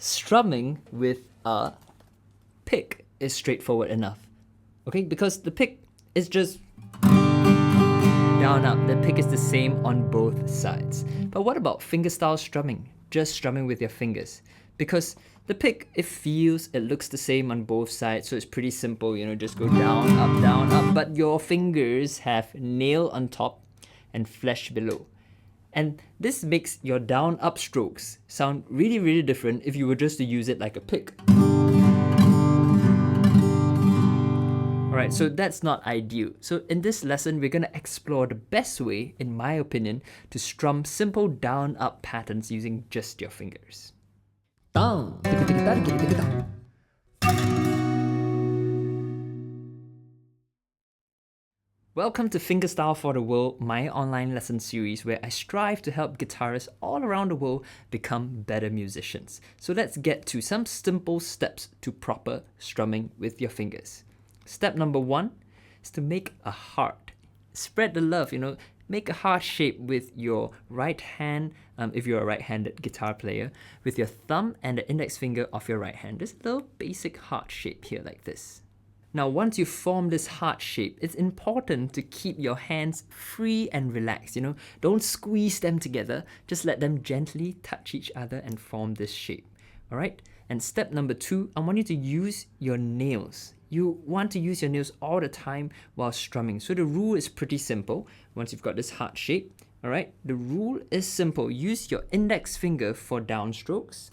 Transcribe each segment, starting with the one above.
strumming with a pick is straightforward enough. Okay, because the pick is just down, up. The pick is the same on both sides. But what about fingerstyle strumming? Just strumming with your fingers. Because the pick, it looks the same on both sides, so it's pretty simple, just go down, up. But your fingers have nail on top and flesh below. And this makes your down, up strokes sound really, really different if you were just to use it like a pick. Alright, so that's not ideal. So in this lesson, we're going to explore the best way, in my opinion, to strum simple down-up patterns using just your fingers. Down. Welcome to Fingerstyle For The World, my online lesson series where I strive to help guitarists all around the world become better musicians. So let's get to some simple steps to proper strumming with your fingers. Step number 1 is to make a heart. Spread the love, make a heart shape with your right hand, if you're a right-handed guitar player, with your thumb and the index finger of your right hand. This little basic heart shape here like this. Now, once you form this heart shape, it's important to keep your hands free and relaxed, Don't squeeze them together, just let them gently touch each other and form this shape, all right? And step number 2, I want you to use your nails. You want to use your nails all the time while strumming. So the rule is pretty simple. Once you've got this heart shape, all right, the rule is simple. Use your index finger for downstrokes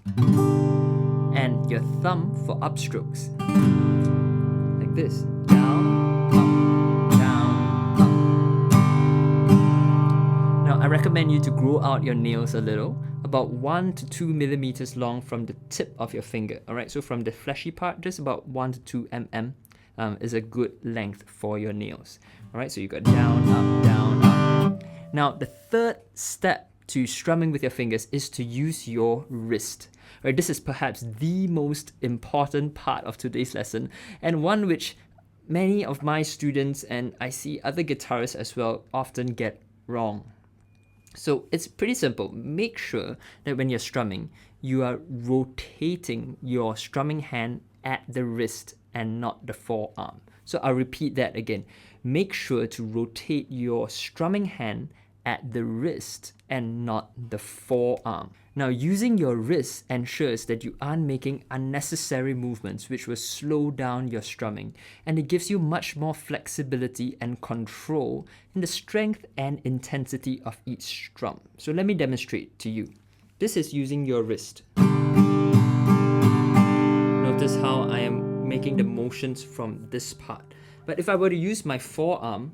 and your thumb for upstrokes. Like this. Down, up, down, up. Now, I recommend you to grow out your nails a little, about 1 to 2 millimeters long from the tip of your finger. All right, so from the fleshy part, just about 1 to 2 mm is a good length for your nails. All right, so you got down, up, down, up. Now, the third step to strumming with your fingers is to use your wrist. Right, this is perhaps the most important part of today's lesson, and one which many of my students and I see other guitarists as well often get wrong. So it's pretty simple. Make sure that when you're strumming, you are rotating your strumming hand at the wrist and not the forearm. So I'll repeat that again. Make sure to rotate your strumming hand at the wrist and not the forearm. Now, using your wrist ensures that you aren't making unnecessary movements which will slow down your strumming, and it gives you much more flexibility and control in the strength and intensity of each strum. So let me demonstrate to you. This is using your wrist. Notice how I am making the motions from this part. But if I were to use my forearm,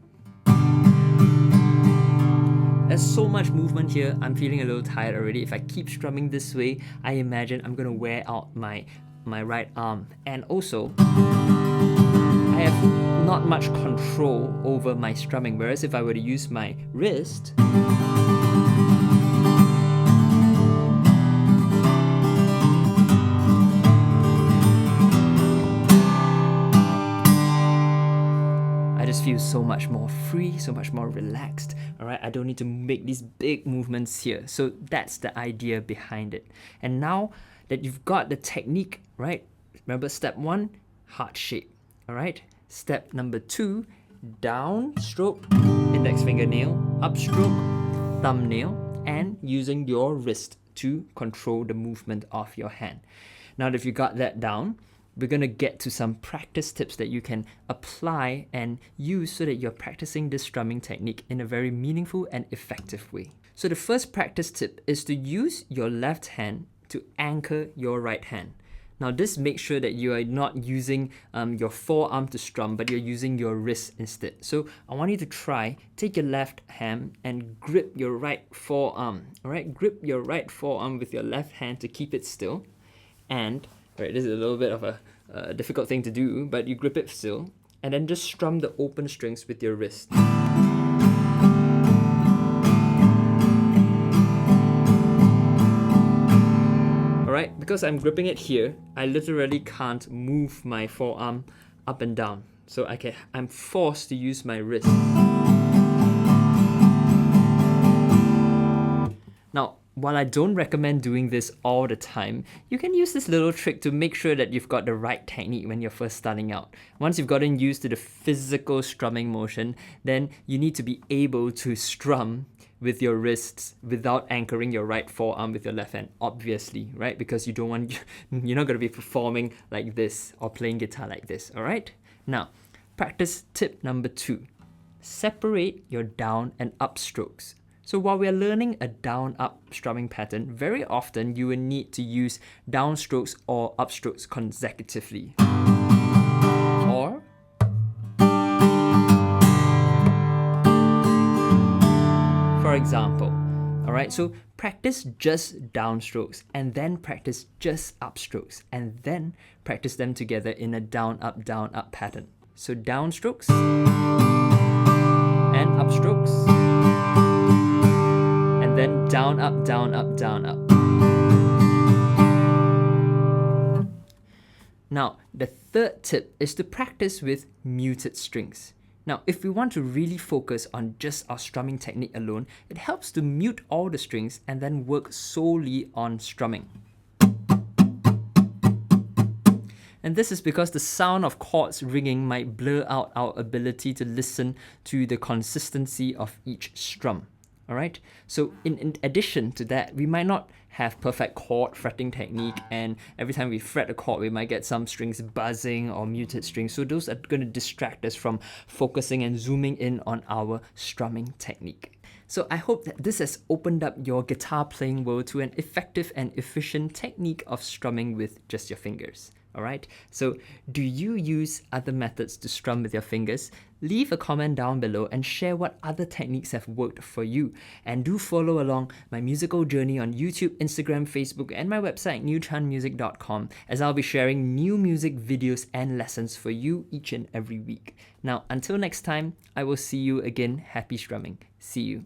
there's so much movement here, I'm feeling a little tired already. If I keep strumming this way, I imagine I'm gonna wear out my right arm. And also, I have not much control over my strumming, whereas if I were to use my wrist, feel so much more free, so much more relaxed. All right, I don't need to make these big movements here. So that's the idea behind it. And now that you've got the technique, right? Remember step 1, heart shape. All right. Step number 2, down stroke, index fingernail, upstroke, thumbnail, and using your wrist to control the movement of your hand. Now that you got that down, we're going to get to some practice tips that you can apply and use so that you're practicing this strumming technique in a very meaningful and effective way. So the first practice tip is to use your left hand to anchor your right hand. Now this makes sure that you are not using your forearm to strum, but you're using your wrist instead. So I want you to take your left hand and grip your right forearm. All right, grip your right forearm with your left hand to keep it still. And right, this is a little bit of a difficult thing to do, but you grip it still, and then just strum the open strings with your wrist. Alright, because I'm gripping it here, I literally can't move my forearm up and down. So I'm forced to use my wrist. Now, while I don't recommend doing this all the time, you can use this little trick to make sure that you've got the right technique when you're first starting out. Once you've gotten used to the physical strumming motion, then you need to be able to strum with your wrists without anchoring your right forearm with your left hand, obviously, right? Because you're not going to be performing like this or playing guitar like this, all right? Now, practice tip number 2. Separate your down and up strokes. So while we are learning a down-up strumming pattern, very often you will need to use down strokes or up strokes consecutively. Or for example, alright, so practice just down strokes and then practice just up strokes and then practice them together in a down-up pattern. So down strokes and up strokes. And then down, up, down, up, down, up. Now, the third tip is to practice with muted strings. Now, if we want to really focus on just our strumming technique alone, it helps to mute all the strings and then work solely on strumming. And this is because the sound of chords ringing might blur out our ability to listen to the consistency of each strum. Alright, so in addition to that, we might not have perfect chord fretting technique, and every time we fret a chord, we might get some strings buzzing or muted strings. So those are going to distract us from focusing and zooming in on our strumming technique. So I hope that this has opened up your guitar playing world to an effective and efficient technique of strumming with just your fingers. Alright, so do you use other methods to strum with your fingers? Leave a comment down below and share what other techniques have worked for you. And do follow along my musical journey on YouTube, Instagram, Facebook, and my website newchanmusic.com, as I'll be sharing new music videos and lessons for you each and every week. Now, until next time, I will see you again. Happy strumming. See you.